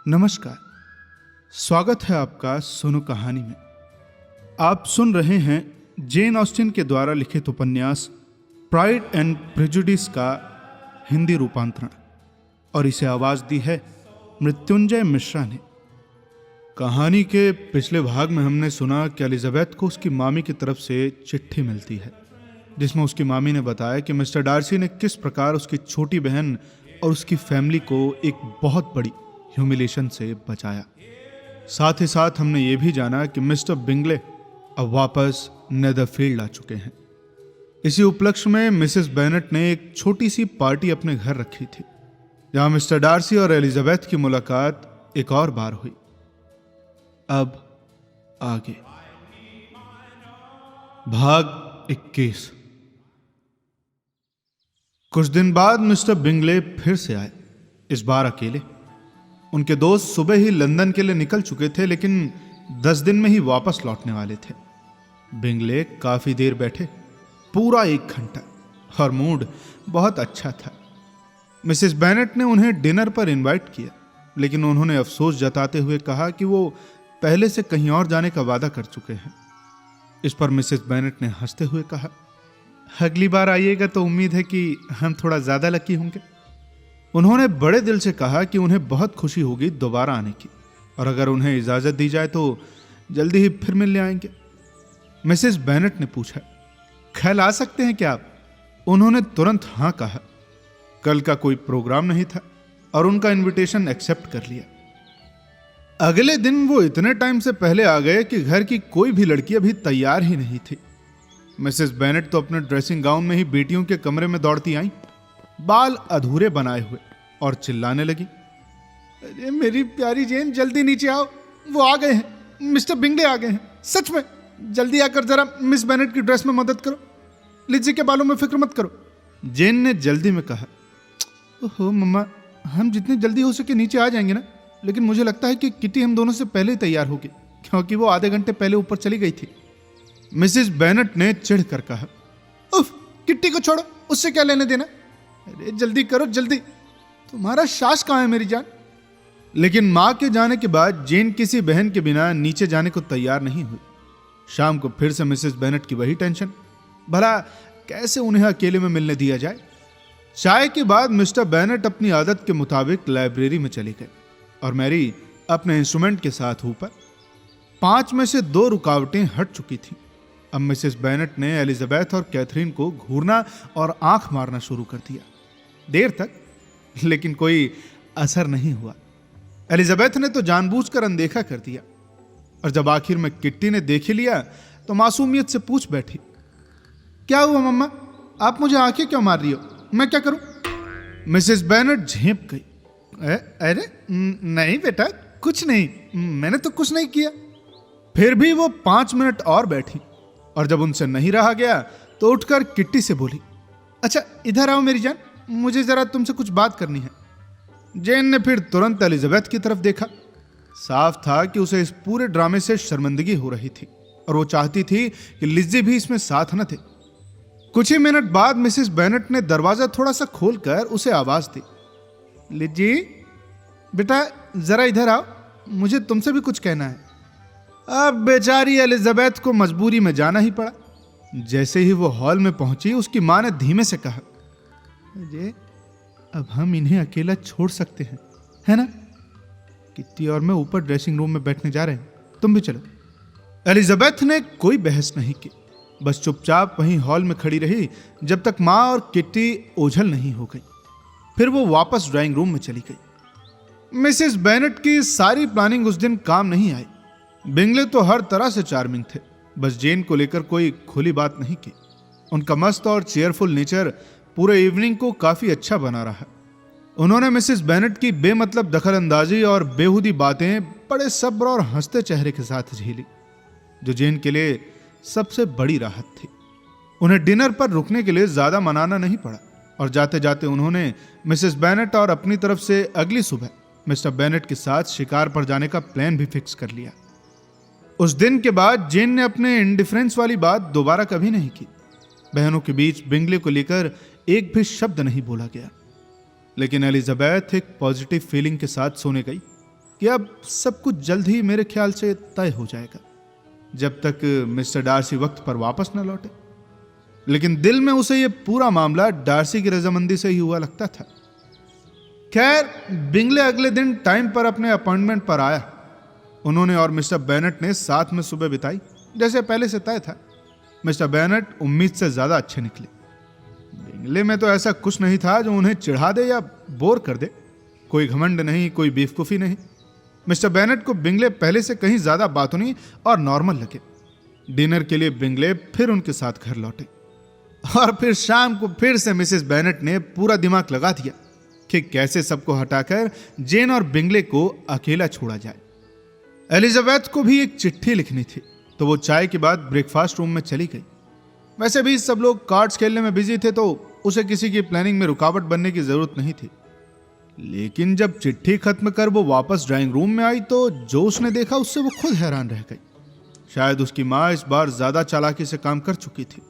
नमस्कार। स्वागत है आपका सुनो कहानी में। आप सुन रहे हैं जेन ऑस्टिन के द्वारा लिखित उपन्यास प्राइड एंड प्रेजुडिस का हिंदी रूपांतरण, और इसे आवाज दी है मृत्युंजय मिश्रा ने। कहानी के पिछले भाग में हमने सुना कि एलिजाबेथ को उसकी मामी की तरफ से चिट्ठी मिलती है, जिसमें उसकी मामी ने बताया कि मिस्टर डार्सी ने किस प्रकार उसकी छोटी बहन और उसकी फैमिली को एक बहुत बड़ी ह्यूमिलेशन से बचाया। साथ ही साथ हमने ये भी जाना कि मिस्टर बिंगले अब वापस नेदरफील्ड आ चुके हैं। इसी उपलक्ष्य में मिसेस बेनेट ने एक छोटी सी पार्टी अपने घर रखी थी, जहां मिस्टर डार्सी और एलिजाबेथ की मुलाकात एक और बार हुई। अब आगे भाग 21। कुछ दिन बाद मिस्टर बिंगले फिर से आए, इस बार अकेले। उनके दोस्त सुबह ही लंदन के लिए निकल चुके थे, लेकिन 10 दिन में ही वापस लौटने वाले थे। बिंगले काफी देर बैठे, पूरा 1 घंटा, और मूड बहुत अच्छा था। मिसेस बेनेट ने उन्हें डिनर पर इनवाइट किया, लेकिन उन्होंने अफसोस जताते हुए कहा कि वो पहले से कहीं और जाने का वादा कर चुके हैं। इस पर मिसेस बेनेट ने हंसते हुए कहा, अगली बार आइएगा तो उम्मीद है कि हम थोड़ा ज्यादा लकी होंगे। उन्होंने बड़े दिल से कहा कि उन्हें बहुत खुशी होगी दोबारा आने की, और अगर उन्हें इजाजत दी जाए तो जल्दी ही फिर मिलने आएंगे। मिसेस बेनेट ने पूछा, कल आ सकते हैं क्या आप? उन्होंने तुरंत हाँ कहा। कल का कोई प्रोग्राम नहीं था और उनका इनविटेशन एक्सेप्ट कर लिया। अगले दिन वो इतने टाइम से पहले आ गए कि घर की कोई भी लड़की अभी तैयार ही नहीं थी। मिसेस बेनेट तो अपने ड्रेसिंग गाउन में ही बेटियों के कमरे में दौड़ती आई, बाल अधूरे बनाए हुए, और चिल्लाने लगी, अरे मेरी प्यारी जेन, जल्दी नीचे आओ, वो आ गए हैं, मिस्टर बिंगले आ गए हैं, सच में। जल्दी आकर जरा मिस बेनेट की ड्रेस में मदद करो, लिजी के बालों में फिक्र मत करो। जेन ने जल्दी में कहा, ओहो मम्मा, हम जितनी जल्दी हो सके नीचे आ जाएंगे ना, लेकिन मुझे लगता है कि किटी हम दोनों से पहले ही तैयार होगी, क्योंकि वो आधे घंटे पहले ऊपर चली गई थी। मिसेस बेनेट ने चिढ़ कर कहा, उफ, किट्टी को छोड़ो, उससे क्या लेने देना। अरे जल्दी करो जल्दी, तुम्हारा सास कहाँ है मेरी जान। लेकिन मां के जाने के बाद जेन किसी बहन के बिना नीचे जाने को तैयार नहीं हुई। शाम को फिर से मिसेस बेनेट की वही टेंशन, भला कैसे उन्हें अकेले में मिलने दिया जाए। चाय के बाद मिस्टर बेनेट अपनी आदत के मुताबिक लाइब्रेरी में चले गए और मैरी अपने इंस्ट्रूमेंट के साथ ऊपर। 5 में से 2 रुकावटें हट चुकी थीं। अब मिसेस बेनेट ने एलिजाबेथ और कैथरीन को घूरना और आंख मारना शुरू कर दिया, देर तक, लेकिन कोई असर नहीं हुआ। एलिजाबेथ ने तो जानबूझकर अनदेखा कर दिया, और जब आखिर में किट्टी ने देख ही लिया तो मासूमियत से पूछ बैठी, क्या हुआ मम्मा, आप मुझे आंखें क्यों मार रही हो, मैं क्या करूं? मिसेस बेनेट झेंप गई, अरे नहीं बेटा, कुछ नहीं, मैंने तो कुछ नहीं किया। फिर भी वो 5 मिनट और बैठी, और जब उनसे नहीं रहा गया तो उठकर किट्टी से बोली, अच्छा इधर आओ मेरी जान, मुझे जरा तुमसे कुछ बात करनी है। जेन ने फिर तुरंत एलिजाबेथ की तरफ देखा। साफ था कि उसे इस पूरे ड्रामे से शर्मिंदगी हो रही थी, और वो चाहती थी कि लिज़ी भी इसमें साथ न थे। कुछ ही मिनट बाद मिसेस बेनेट ने दरवाजा थोड़ा सा खोलकर उसे आवाज दी, लिज़ी बेटा जरा इधर आओ, मुझे तुमसे भी कुछ कहना है। अब बेचारी एलिजाबेथ को मजबूरी में जाना ही पड़ा। जैसे ही वो हॉल में पहुंची, उसकी मां ने धीमे से कहा, अरे अब हम इन्हें अकेला छोड़ सकते हैं, है ना? किट्टी और मैं ऊपर ड्रेसिंग रूम में बैठने जा रहे हैं, तुम भी चलो। एलिजाबेथ ने कोई बहस नहीं की, बस चुपचाप वहीं हॉल में खड़ी रही जब तक मां और किट्टी ओझल नहीं हो गई। फिर वो वापस ड्राइंग रूम में चली गई। मिसेस बेनेट की सारी प्लानिंग उस दिन काम नहीं आई। बिंगले तो हर तरह से चार्मिंग थे, बस जेन को लेकर कोई खुली बात नहीं की। उनका मस्त और चेयरफुल नेचर पूरे इवनिंग को काफी अच्छा बना रहा। उन्होंने मिसेस बेनेट की बेमतलब दखलंदाजी और बेहुदी बातें बड़े सब्र और हंसते चेहरे के साथ झेली, जो जेन के लिए सबसे बड़ी राहत थी। उन्हें डिनर पर रुकने के लिए ज्यादा मनाना नहीं पड़ा, और जाते जाते उन्होंने मिसेस बेनेट और अपनी तरफ से अगली सुबह मिस्टर बेनेट के साथ शिकार पर जाने का प्लान भी फिक्स कर लिया। उस दिन के बाद जेन ने अपने इंडिफरेंस वाली बात दोबारा कभी नहीं की। बहनों के बीच बिंगले को लेकर एक भी शब्द नहीं बोला गया। लेकिन एलिजाबेथ एक पॉजिटिव फीलिंग के साथ सोने गई। कि अब सब कुछ जल्द ही मेरे ख्याल से तय हो जाएगा, जब तक मिस्टर डार्सी वक्त पर वापस न लौटे। लेकिन दिल में उसे यह पूरा मामला डार्सी की रजामंदी से ही हुआ लगता था। खैर, बिंगले अगले दिन टाइम पर अपने अपॉइंटमेंट पर आया। उन्होंने और मिस्टर बेनेट ने साथ में सुबह बिताई, जैसे पहले से तय था। मिस्टर बेनेट उम्मीद से ज्यादा अच्छे निकले। बिंगले में तो ऐसा कुछ नहीं था जो उन्हें चिढ़ा दे या बोर कर दे। कोई घमंड नहीं, कोई बेवकूफी नहीं। मिस्टर बेनेट को बिंगले पहले से कहीं ज्यादा बातूनी और नॉर्मल लगे। डिनर के लिए बिंगले फिर उनके साथ घर लौटे और फिर शाम को फिर से मिसेस बेनेट ने पूरा दिमाग लगा दिया कि कैसे सबको हटाकर जेन और बिंगले को अकेला छोड़ा जाए। एलिजाबेथ को भी एक चिट्ठी लिखनी थी, तो वो चाय के बाद ब्रेकफास्ट रूम में चली गई। वैसे भी सब लोग कार्ड्स खेलने में बिजी थे, तो उसे किसी की प्लानिंग में रुकावट बनने की जरूरत नहीं थी। लेकिन जब चिट्ठी खत्म कर वो वापस ड्राइंग रूम में आई, तो जो उसने देखा उससे वो खुद हैरान रह गई। शायद उसकी माँ इस बार ज्यादा चालाकी से काम कर चुकी थी।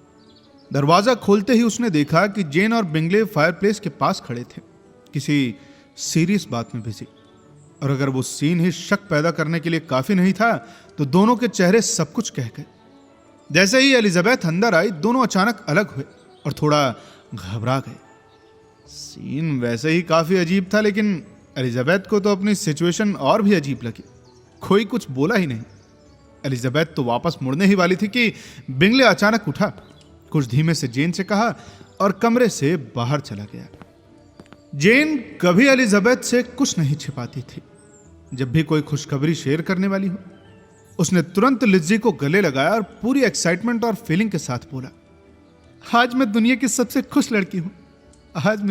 दरवाजा खोलते ही उसने देखा कि जेन और बिंगले फायरप्लेस के पास खड़े थे, किसी सीरियस बात में बिजी। और अगर वो सीन ही शक पैदा करने के लिए काफी नहीं था, तो दोनों के चेहरे सब कुछ कह गए। जैसे ही एलिजाबेथ अंदर आई, दोनों अचानक अलग हुए और थोड़ा घबरा गए। सीन वैसे ही काफी अजीब था, लेकिन एलिजाबेथ को तो अपनी सिचुएशन और भी अजीब लगी। कोई कुछ बोला ही नहीं। एलिजाबेथ तो वापस मुड़ने ही वाली थी कि बिंगले अचानक उठा, कुछ धीमे से जेन से कहा और कमरे से बाहर चला गया। जेन कभी एलिजाबेथ से कुछ नहीं छिपाती थी। जब भी कोई खुशखबरी शेयर करने वाली हो, उसने तुरंत लिज्जी को गले लगाया और पूरी एक्साइटमेंट और फीलिंग के साथ बोला, आज मैं दुनिया की सबसे खुश लड़की हूं। आज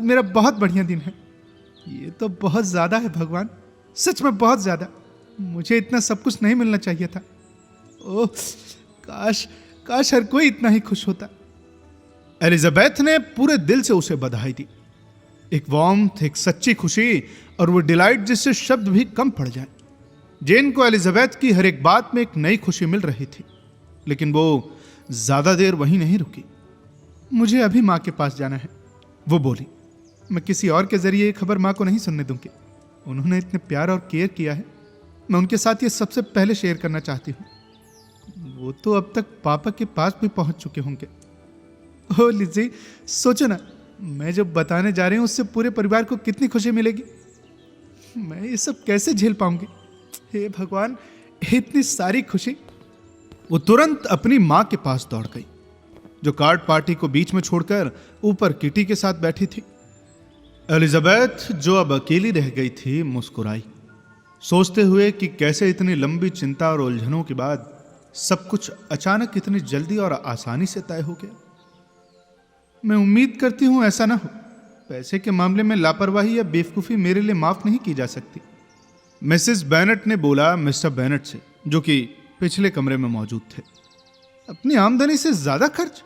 मेरा बहुत बढ़िया दिन है। ये तो बहुत ज्यादा है भगवान, सच में बहुत ज्यादा। मुझे इतना सब कुछ नहीं मिलना चाहिए था। ओह, काश हर कोई इतना ही खुश होता। एलिजाबेथ ने पूरे दिल से उसे बधाई दी। एक वार्मथ, एक सच्ची खुशी और वो डिलाइट जिससे शब्द भी कम पड़ जाए। जेन को एलिजाबेथ की हर एक बात में एक नई खुशी मिल रही थी, लेकिन वो ज्यादा देर वहीं नहीं रुकी। मुझे अभी माँ के पास जाना है, वो बोली। मैं किसी और के जरिए ये खबर माँ को नहीं सुनने दूंगी। उन्होंने इतने प्यार और केयर किया है, मैं उनके साथ ये सबसे पहले शेयर करना चाहती हूँ। वो तो अब तक पापा के पास भी पहुंच चुके होंगे। ओ लिज़ी, सोचो ना, मैं जो बताने जा रही हूं उससे पूरे परिवार को कितनी खुशी मिलेगी। मैं ये सब कैसे झेल पाऊंगी? हे भगवान, इतनी सारी खुशी। वो तुरंत अपनी मां के पास दौड़ गई, जो कार्ड पार्टी को बीच में छोड़कर ऊपर किटी के साथ बैठी थी। एलिजाबेथ, जो अब अकेली रह गई थी, मुस्कुराई, सोचते हुए कि कैसे इतनी लंबी चिंता और उलझनों के बाद सब कुछ अचानक इतनी जल्दी और आसानी से तय हो गया। मैं उम्मीद करती हूं ऐसा ना हो। पैसे के मामले में लापरवाही या बेवकूफी मेरे लिए माफ नहीं की जा सकती। मिसेस बेनेट ने बोला मिस्टर बेनेट से, जो कि पिछले कमरे में मौजूद थे। अपनी आमदनी से ज्यादा खर्च?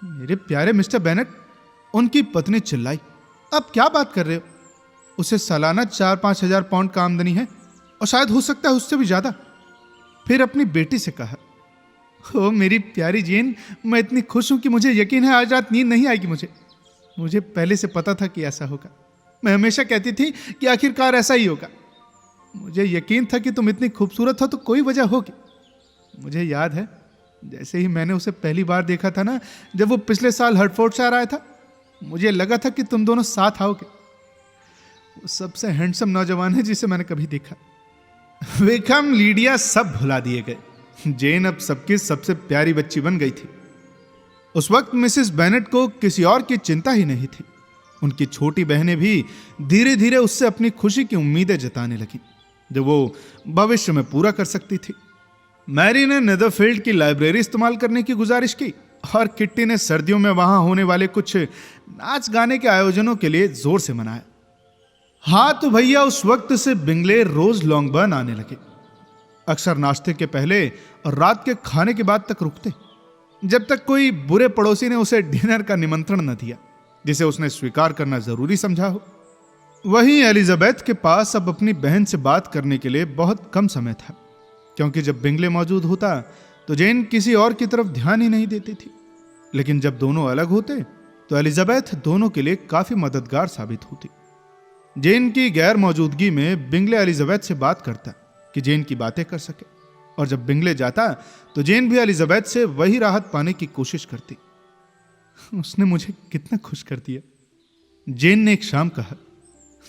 मेरे प्यारे मिस्टर बेनेट, उनकी पत्नी चिल्लाई। अब क्या बात कर रहे हो? उसे सालाना 4-5 हजार पाउंड का आमदनी है, और शायद हो सकता है उससे भी ज्यादा। फिर अपनी बेटी से कहा, ओ मेरी प्यारी जेन, मैं इतनी खुश हूं कि मुझे यकीन है आज रात नींद नहीं आएगी। मुझे पहले से पता था कि ऐसा होगा। मैं हमेशा कहती थी कि आखिरकार ऐसा ही होगा। मुझे यकीन था कि तुम इतनी खूबसूरत हो तो कोई वजह होगी। मुझे याद है, जैसे ही मैंने उसे पहली बार देखा था ना, जब वो पिछले साल हर्टफोर्डशायर आया था, मुझे लगा था कि तुम दोनों साथ आओगे। वो सबसे हैंडसम नौजवान है जिसे मैंने कभी देखा। विक्रम, लीडिया सब भुला दिए गए। जेन अब सबकी सबसे प्यारी बच्ची बन गई थी। उस वक्त मिसेस बेनेट को किसी और की चिंता ही नहीं थी। उनकी छोटी बहनें भी धीरे धीरे उससे अपनी खुशी की उम्मीदें जताने लगी, जो वो भविष्य में पूरा कर सकती थी। मैरी ने नेदरफील्ड की लाइब्रेरी इस्तेमाल करने की गुजारिश की, और किट्टी ने सर्दियों में वहां होने वाले कुछ नाच गाने के आयोजनों के लिए जोर से मनाया। हाँ तो भैया, उस वक्त से बिंगले रोज लॉन्गबर्न आने लगे। अक्सर नाश्ते के पहले और रात के खाने के बाद तक रुकते, जब तक कोई बुरे पड़ोसी ने उसे डिनर का निमंत्रण न दिया, जिसे उसने स्वीकार करना जरूरी समझा हो। वहीं एलिजाबेथ के पास अब अपनी बहन से बात करने के लिए बहुत कम समय था, क्योंकि जब बिंगले मौजूद होता तो जेन किसी और की तरफ ध्यान ही नहीं देती थी। लेकिन जब दोनों अलग होते तो एलिजाबेथ दोनों के लिए काफी मददगार साबित होती। जेन की गैर मौजूदगी में बिंगले एलिजाबेथ से बात करता कि जेन की बातें कर सके, और जब बिंगले जाता तो जेन भी एलिजाबेथ से वही राहत पाने की कोशिश करती। उसने मुझे कितना खुश कर दिया, जेन ने एक शाम कहा,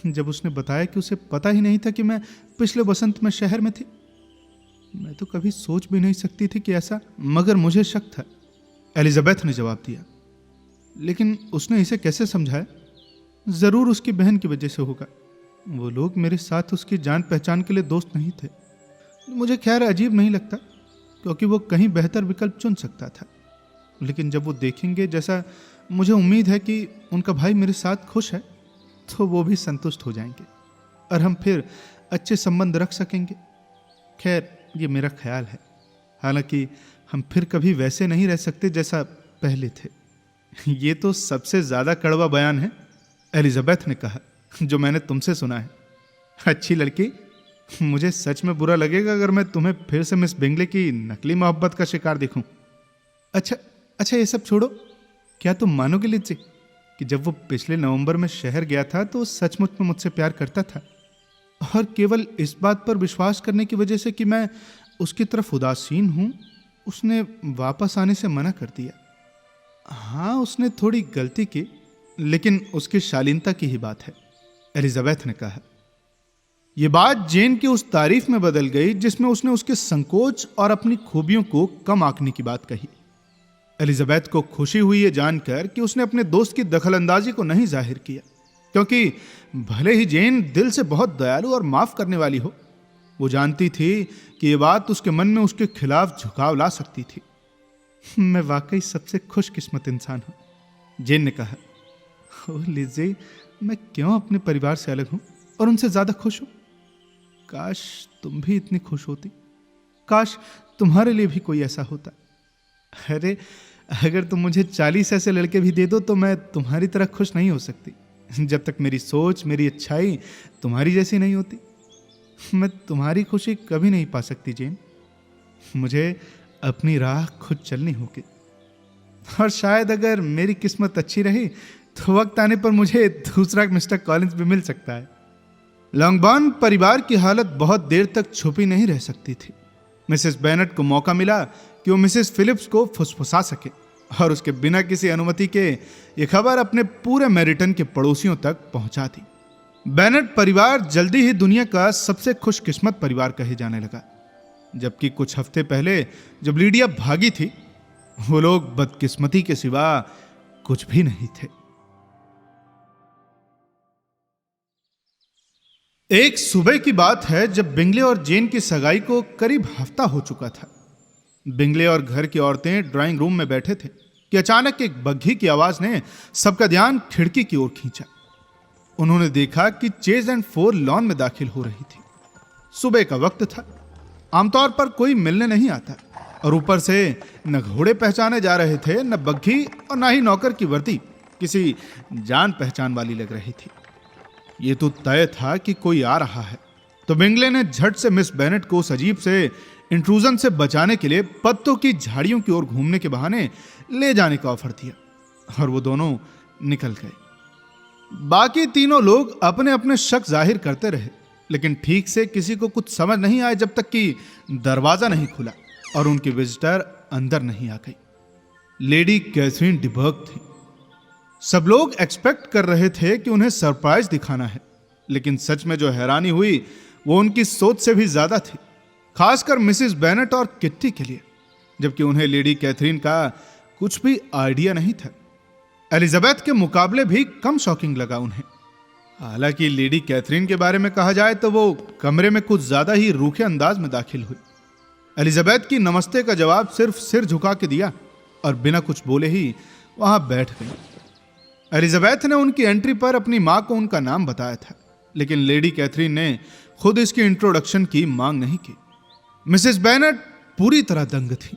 जब उसने बताया कि उसे पता ही नहीं था कि मैं पिछले वसंत में शहर में थी। मैं तो कभी सोच भी नहीं सकती थी कि ऐसा, मगर मुझे शक था। एलिजाबेथ ने जवाब दिया, लेकिन उसने इसे कैसे समझाया? जरूर उसकी बहन की वजह से होगा। वो लोग मेरे साथ उसकी जान पहचान के लिए दोस्त नहीं थे। मुझे खैर अजीब नहीं लगता, क्योंकि वो कहीं बेहतर विकल्प चुन सकता था। लेकिन जब वो देखेंगे, जैसा मुझे उम्मीद है कि उनका भाई मेरे साथ खुश है, तो वो भी संतुष्ट हो जाएंगे और हम फिर अच्छे संबंध रख सकेंगे। खैर, ये मेरा ख्याल है। हालांकि हम फिर कभी वैसे नहीं रह सकते जैसा पहले थे। ये तो सबसे ज्यादा कड़वा बयान है, एलिजाबेथ ने कहा, जो मैंने तुमसे सुना है। अच्छी लड़की, मुझे सच में बुरा लगेगा अगर मैं तुम्हें फिर से मिस बिंगले की नकली मोहब्बत का शिकार देखूं। अच्छा, ये सब छोड़ो। क्या तुम मानोगे लिज्जी कि जब वो पिछले नवंबर में शहर गया था तो सचमुच में मुझसे प्यार करता था, और केवल इस बात पर विश्वास करने की वजह से कि मैं उसकी तरफ उदासीन हूं, उसने वापस आने से मना कर दिया। हाँ, उसने थोड़ी गलती की, लेकिन उसकी शालीनता की ही बात है, एलिजाबेथ ने कहा। यह बात जेन की उस तारीफ में बदल गई जिसमें उसने उसके संकोच और अपनी खूबियों को कम आंकने की बात कही। एलिजाबेथ को खुशी हुई ये जानकर कि उसने अपने दोस्त की दखलंदाजी को नहीं जाहिर किया, क्योंकि भले ही जेन दिल से बहुत दयालु और माफ करने वाली हो, वो जानती थी कि यह बात उसके मन में उसके खिलाफ झुकाव ला सकती थी। मैं वाकई सबसे खुशकिस्मत इंसान हूं, जेन ने कहा। ओह लिज़ी, मैं क्यों अपने परिवार से अलग हूं और उनसे ज्यादा खुश हूं? काश तुम भी इतनी खुश होती। काश तुम्हारे लिए भी कोई ऐसा होता। अरे, अगर तुम मुझे 40 ऐसे लड़के भी दे दो तो मैं तुम्हारी तरह खुश नहीं हो सकती, जब तक मेरी सोच, मेरी अच्छाई तुम्हारी जैसी नहीं होती। मैं तुम्हारी खुशी कभी नहीं पा सकती जेन। मुझे अपनी राह खुद चलनी होगी, और शायद अगर मेरी किस्मत अच्छी रही तो वक्त आने पर मुझे दूसरा मिस्टर कॉलिंस भी मिल सकता है। लॉन्गबॉर्न परिवार की हालत बहुत देर तक छुपी नहीं रह सकती थी। मिसेस बेनेट को मौका मिला कि वो मिसेस फिलिप्स को फुसफुसा सके, और उसके बिना किसी अनुमति के ये खबर अपने पूरे मेरिटन के पड़ोसियों तक पहुंचा दी। बेनेट परिवार जल्दी ही दुनिया का सबसे खुशकिस्मत परिवार कहे जाने लगा, जबकि कुछ हफ्ते पहले जब लीडिया भागी थी, वो लोग बदकिस्मती के सिवा कुछ भी नहीं थे। एक सुबह की बात है जब बिंगले और जेन की सगाई को करीब हफ्ता हो चुका था। बिंगले और घर की औरतें ड्राइंग रूम में बैठे थे कि अचानक एक बग्घी की आवाज ने सबका ध्यान खिड़की की ओर खींचा। उन्होंने देखा कि चेज एंड 4 लॉन में दाखिल हो रही थी। सुबह का वक्त था, आमतौर पर कोई मिलने नहीं आता, और ऊपर से न घोड़े पहचाने जा रहे थे, न बग्घी, और न ही नौकर की वर्दी किसी जान पहचान वाली लग रही थी। ये तो तय था कि कोई आ रहा है। तो बिंगले ने झट से मिस बेनेट को उस अजीब से इंट्रूजन से बचाने के लिए पत्तों की झाड़ियों की ओर घूमने के बहाने ले जाने का ऑफर दिया, और वो दोनों निकल गए। बाकी तीनों लोग अपने अपने शक जाहिर करते रहे, लेकिन ठीक से किसी को कुछ समझ नहीं आया जब तक कि दरवाजा नहीं खुला और उनकी विजिटर अंदर नहीं आ गई। लेडी कैथरीन डिबर्ग थी। सब लोग एक्सपेक्ट कर रहे थे कि उन्हें सरप्राइज दिखाना है, लेकिन सच में जो हैरानी हुई वो उनकी सोच से भी ज्यादा थी, खासकर मिसेस बेनेट और किट्टी के लिए, जबकि उन्हें लेडी कैथरीन का कुछ भी आइडिया नहीं था। एलिजाबेथ के मुकाबले भी कम शॉकिंग लगा उन्हें। हालांकि लेडी कैथरीन के बारे में कहा जाए तो वो कमरे में कुछ ज्यादा ही रूखे अंदाज में दाखिल हुई। एलिजाबेथ की नमस्ते का जवाब सिर्फ सिर झुका के दिया और बिना कुछ बोले ही वहां बैठ गई। एलिजाबेथ ने उनकी एंट्री पर अपनी मां को उनका नाम बताया था, लेकिन लेडी कैथरीन ने खुद इसकी इंट्रोडक्शन की मांग नहीं की। मिसेस बेनेट पूरी तरह दंग थी,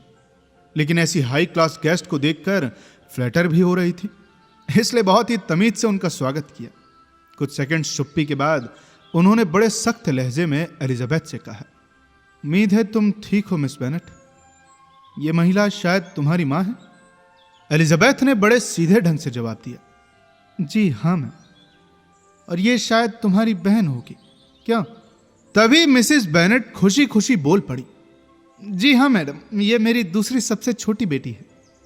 लेकिन ऐसी हाई क्लास गेस्ट को देखकर फ्लैटर भी हो रही थी, इसलिए बहुत ही तमीज से उनका स्वागत किया। कुछ सेकंड चुप्पी के बाद उन्होंने बड़े सख्त लहजे में एलिजाबेथ से कहा, उम्मीद है तुम ठीक हो मिस बेनेट, ये महिला शायद तुम्हारी मां है। एलिजाबेथ ने बड़े सीधे ढंग से जवाब दिया, जी हाँ मैम। और ये शायद तुम्हारी बहन होगी क्या? तभी मिसेस बेनेट खुशी खुशी बोल पड़ी, जी हाँ मैडम, ये मेरी दूसरी सबसे छोटी बेटी है।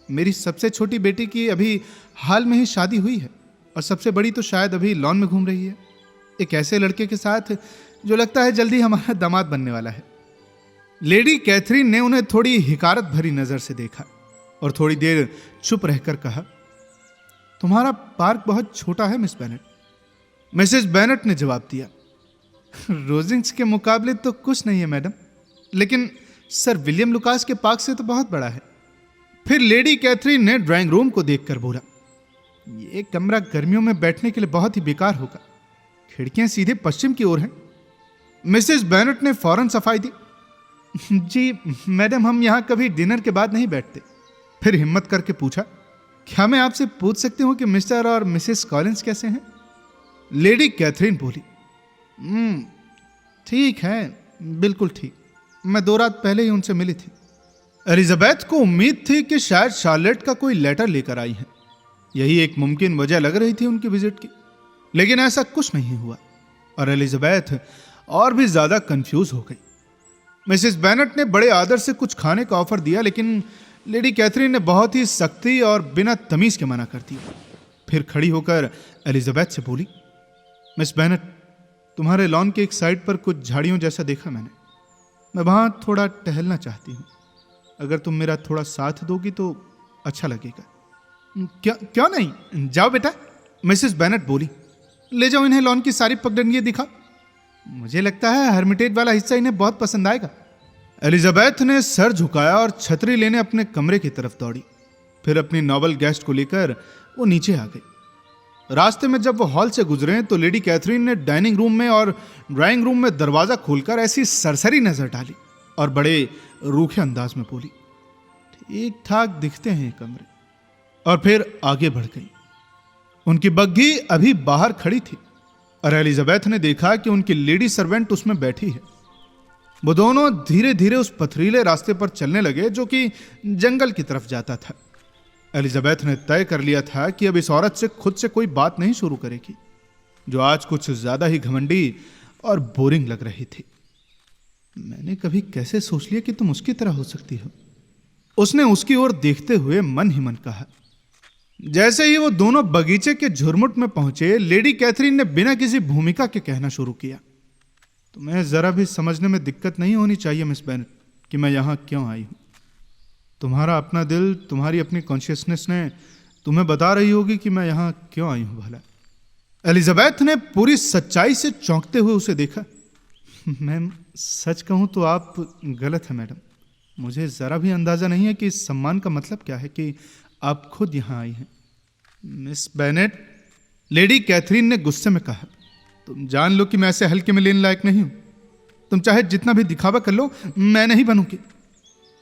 मेरी सबसे छोटी बेटी की अभी हाल में ही शादी हुई है और सबसे बड़ी तो शायद अभी लॉन में घूम रही है, एक ऐसे लड़के के साथ जो लगता है जल्दी हमारा दामाद बनने वाला है। लेडी कैथरीन ने उन्हें थोड़ी हिकारत भरी नजर से देखा और थोड़ी देर चुप रहकर कहा, तुम्हारा पार्क बहुत छोटा है मिस बेनेट। मिसेस बेनेट ने जवाब दिया, रोजिंग्स के मुकाबले तो कुछ नहीं है मैडम, लेकिन सर विलियम लुकास के पार्क से तो बहुत बड़ा है। फिर लेडी कैथरीन ने ड्राइंग रूम को देखकर बोला, ये कमरा गर्मियों में बैठने के लिए बहुत ही बेकार होगा, खिड़कियां सीधे पश्चिम की ओर हैं। मिसेस बेनेट ने फौरन सफाई दी, जी मैडम, हम यहां कभी डिनर के बाद नहीं बैठते। फिर हिम्मत करके पूछा, क्या मैं आपसे पूछ सकती हूं कि मिस्टर और मिसेस कॉलिंस कैसे हैं? लेडी कैथरीन बोली, ठीक है, बिल्कुल ठीक, मैं 2 रात पहले ही उनसे मिली थी। एलिजाबेथ को उम्मीद थी कि शायद शार्लेट का कोई लेटर लेकर आई है, यही एक मुमकिन वजह लग रही थी उनकी विजिट की, लेकिन ऐसा कुछ नहीं हुआ और एलिजाबेथ और भी ज्यादा कंफ्यूज हो गई। मिसेस बेनेट ने बड़े आदर से कुछ खाने का ऑफर दिया, लेकिन लेडी कैथरीन ने बहुत ही सख्ती और बिना तमीज के मना कर दिया। फिर खड़ी होकर एलिजाबेथ से बोली, मिस बेनेट, तुम्हारे लॉन के एक साइड पर कुछ झाड़ियों जैसा देखा मैंने, मैं वहां थोड़ा टहलना चाहती हूँ, अगर तुम मेरा थोड़ा साथ दोगी तो अच्छा लगेगा। क्यों नहीं, जाओ बेटा, मिसेस बेनेट बोली, ले जाओ इन्हें लॉन की सारी पगडंडियां दिखा, मुझे लगता है हर्मिटेज वाला हिस्सा इन्हें बहुत पसंद आएगा। एलिजाबेथ ने सर झुकाया और छतरी लेने अपने कमरे की तरफ दौड़ी। फिर अपनी नॉवल गेस्ट को लेकर वो नीचे आ गई। रास्ते में जब वो हॉल से गुजरे तो लेडी कैथरीन ने डाइनिंग रूम में और ड्राइंग रूम में दरवाजा खोलकर ऐसी सरसरी नजर डाली और बड़े रूखे अंदाज में बोली, ठीक ठाक दिखते हैं ये कमरे, और फिर आगे बढ़ गई। उनकी बग्घी अभी बाहर खड़ी थी और एलिजाबेथ ने देखा कि उनकी लेडी सर्वेंट उसमें बैठी है। वो दोनों धीरे धीरे उस पथरीले रास्ते पर चलने लगे जो कि जंगल की तरफ जाता था। एलिजाबेथ ने तय कर लिया था कि अब इस औरत से खुद से कोई बात नहीं शुरू करेगी, जो आज कुछ ज्यादा ही घमंडी और बोरिंग लग रही थी। मैंने कभी कैसे सोच लिया कि तुम उसकी तरह हो सकती हो, उसने उसकी ओर देखते हुए मन ही मन कहा। जैसे ही वो दोनों बगीचे के झुरमुट में पहुंचे, लेडी कैथरीन ने बिना किसी भूमिका के कहना शुरू किया, तुम्हें जरा भी समझने में दिक्कत नहीं होनी चाहिए मिस बेनेट कि मैं यहां क्यों आई हूं। तुम्हारा अपना दिल, तुम्हारी अपनी कॉन्शियसनेस ने तुम्हें बता रही होगी कि मैं यहां क्यों आई हूं भला। एलिजाबेथ ने पूरी सच्चाई से चौंकते हुए उसे देखा। मैम, सच कहूं तो आप गलत है मैडम, मुझे जरा भी अंदाजा नहीं है कि इस सम्मान का मतलब क्या है कि आप खुद यहां आई हैं। मिस बेनेट, लेडी कैथरीन ने गुस्से में कहा, तुम जान लो कि मैं ऐसे हल्के में लेने लायक नहीं हूं। तुम चाहे जितना भी दिखावा कर लो, मैं नहीं बनूंगी।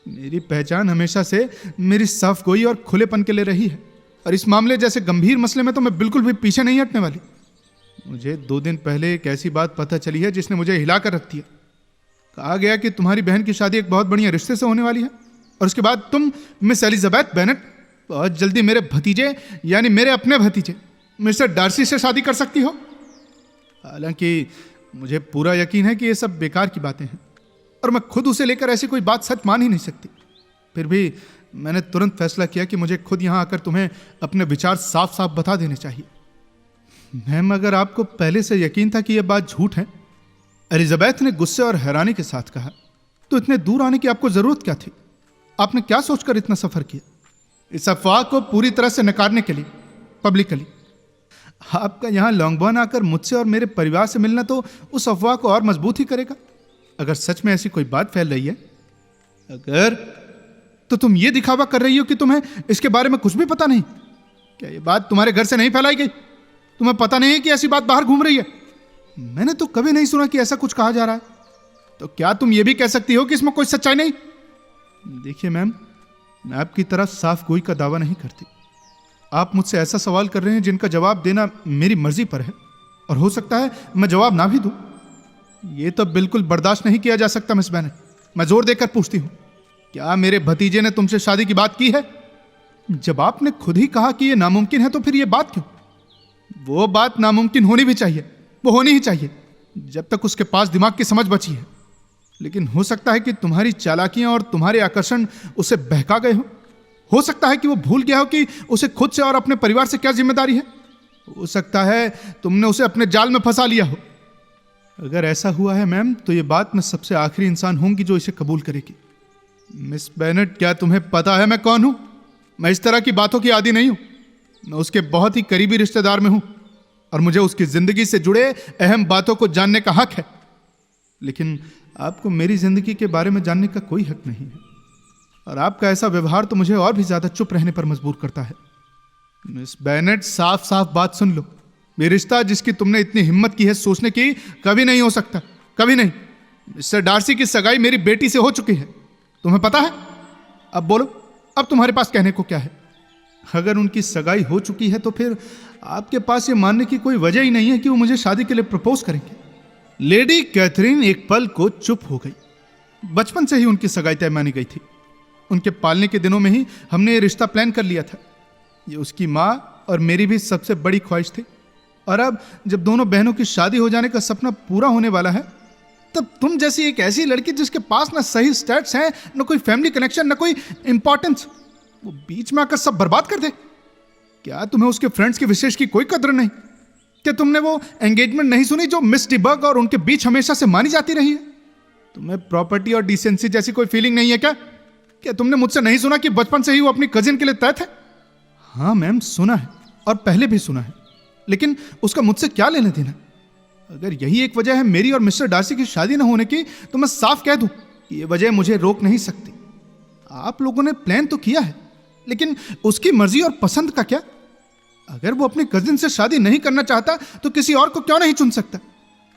मेरी पहचान हमेशा से मेरी साफ गोई और खुलेपन के लिए रही है, और इस मामले जैसे गंभीर मसले में तो मैं बिल्कुल भी पीछे नहीं हटने वाली। मुझे 2 दिन पहले एक ऐसी बात पता चली है जिसने मुझे हिला कर रख दिया। कहा गया कि तुम्हारी बहन की शादी एक बहुत बढ़िया रिश्ते से होने वाली है, और उसके बाद तुम मिस एलिजाबेथ बेनेट बहुत जल्दी मेरे भतीजे, यानी मेरे अपने भतीजे मिस्टर डार्सी से शादी कर सकती हो। हालांकि मुझे पूरा यकीन है कि ये सब बेकार की बातें हैं, और मैं खुद उसे लेकर ऐसी कोई बात सच मान ही नहीं सकती। फिर भी मैंने तुरंत फैसला किया कि मुझे खुद यहां आकर तुम्हें अपने विचार साफ साफ बता देने चाहिए। मैम, अगर आपको पहले से यकीन था कि यह बात झूठ है, एलिजाबेथ ने गुस्से और हैरानी के साथ कहा, तो इतने दूर आने की आपको जरूरत क्या थी? आपने क्या सोचकर इतना सफर किया इस अफवाह को पूरी तरह से नकारने के लिए पब्लिकली? आपका यहां लॉन्गबॉर्न आकर मुझसे और मेरे परिवार से मिलना तो उस अफवाह को और मजबूत ही करेगा। अगर सच में ऐसी कोई बात फैल रही है, अगर तो तुम ये दिखावा कर रही हो कि तुम्हें इसके बारे में कुछ भी पता नहीं। क्या ये बात तुम्हारे घर से नहीं फैलाई गई? तुम्हें पता नहीं है कि ऐसी बात बाहर घूम रही है? मैंने तो कभी नहीं सुना कि ऐसा कुछ कहा जा रहा है। तो क्या तुम ये भी कह सकती हो कि इसमें कोई सच्चाई नहीं? देखिए मैम, मैं आपकी तरह साफ गोई का दावा नहीं करती। आप मुझसे ऐसा सवाल कर रहे हैं जिनका जवाब देना मेरी मर्जी पर है, और हो सकता है मैं जवाब ना भी दूं। ये तो बिल्कुल बर्दाश्त नहीं किया जा सकता मिस बेनेट। मैं जोर देकर पूछती हूं, क्या मेरे भतीजे ने तुमसे शादी की बात की है? जब आपने खुद ही कहा कि यह नामुमकिन है, तो फिर यह बात क्यों? वो बात नामुमकिन होनी भी चाहिए, वो होनी ही चाहिए जब तक उसके पास दिमाग की समझ बची है। लेकिन हो सकता है कि तुम्हारी चालाकियां और तुम्हारे आकर्षण उसे बहका गए हो सकता है कि वो भूल गया हो कि उसे खुद से और अपने परिवार से क्या जिम्मेदारी है। हो सकता है तुमने उसे अपने जाल में फंसा लिया हो। अगर ऐसा हुआ है मैम, तो ये बात मैं सबसे आखिरी इंसान होंगी जो इसे कबूल करेगी। मिस बेनेट, क्या तुम्हें पता है मैं कौन हूं? मैं इस तरह की बातों की आदी नहीं हूं। मैं उसके बहुत ही करीबी रिश्तेदार में हूं और मुझे उसकी जिंदगी से जुड़े अहम बातों को जानने का हक है। लेकिन आपको मेरी जिंदगी के बारे में जानने का कोई हक नहीं है, और आपका ऐसा व्यवहार तो मुझे और भी ज्यादा चुप रहने पर मजबूर करता है। मिस बेनेट, साफ साफ बात सुन लो। ये रिश्ता जिसकी तुमने इतनी हिम्मत की है सोचने की, कभी नहीं हो सकता, कभी नहीं। मिस्टर डार्सी की सगाई मेरी बेटी से हो चुकी है, तुम्हें पता है? अब बोलो, अब तुम्हारे पास कहने को क्या है? अगर उनकी सगाई हो चुकी है तो फिर आपके पास ये मानने की कोई वजह ही नहीं है कि वो मुझे शादी के लिए प्रपोज करेंगे। लेडी कैथरीन एक पल को चुप हो गई। बचपन से ही उनकी सगाई तय मानी गई थी। उनके पालने के दिनों में ही हमने ये रिश्ता प्लान कर लिया था। ये उसकी माँ और मेरी भी सबसे बड़ी ख्वाहिश थी। और अब जब दोनों बहनों की शादी हो जाने का सपना पूरा होने वाला है, तब तुम जैसी एक ऐसी लड़की जिसके पास ना सही स्टेट्स हैं, ना कोई फैमिली कनेक्शन, ना कोई इंपॉर्टेंस, वो बीच में आकर सब बर्बाद कर दे। क्या तुम्हें उसके फ्रेंड्स की विशेष की कोई कदर नहीं? क्या तुमने वो एंगेजमेंट नहीं सुनी जो मिस डिबर्ग और उनके बीच हमेशा से मानी जाती रही है? तुम्हें प्रॉपर्टी और डिसेंसी जैसी कोई फीलिंग नहीं है क्या? क्या तुमने मुझसे नहीं सुना कि बचपन से ही वो अपनी कजिन के लिए तय थे? हाँ मैम, सुना है और पहले भी सुना है, लेकिन उसका मुझसे क्या लेना देना? अगर यही एक वजह है मेरी और मिस्टर डार्सी की शादी न होने की, तो मैं साफ कह दूं कि ये वजह मुझे रोक नहीं सकती। आप लोगों ने प्लान तो किया है, लेकिन उसकी मर्जी और पसंद का क्या? अगर वो अपने कजिन से शादी नहीं करना चाहता तो किसी और को क्यों नहीं चुन सकता?